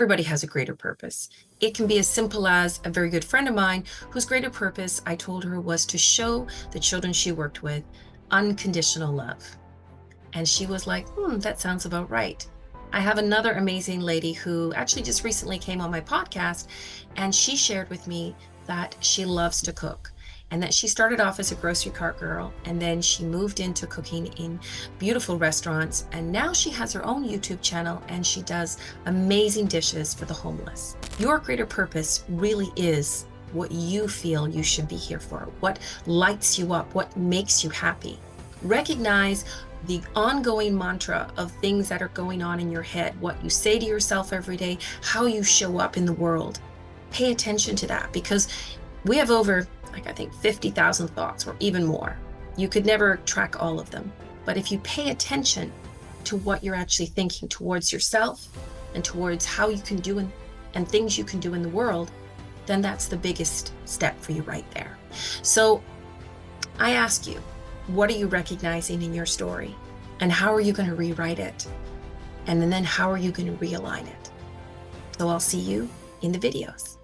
Everybody has a greater purpose. It can be as simple as a very good friend of mine whose greater purpose, I told her, was to show the children she worked with unconditional love. And she was like, that sounds about right. I have another amazing lady who actually just recently came on my podcast, and she shared with me that she loves to cook and that she started off as a grocery cart girl, and then she moved into cooking in beautiful restaurants, and now she has her own YouTube channel and she does amazing dishes for the homeless. Your greater purpose really is what you feel you should be here for, what lights you up, what makes you happy. Recognize the ongoing mantra of things that are going on in your head, what you say to yourself every day, how you show up in the world. Pay attention to that, because we have over, I think 50,000 thoughts or even more. You could never track all of them. But if you pay attention to what you're actually thinking towards yourself and towards how you can do and things you can do in the world, then that's the biggest step for you right there. So I ask you, what are you recognizing in your story? And how are you going to rewrite it? And then how are you going to realign it? So I'll see you in the videos.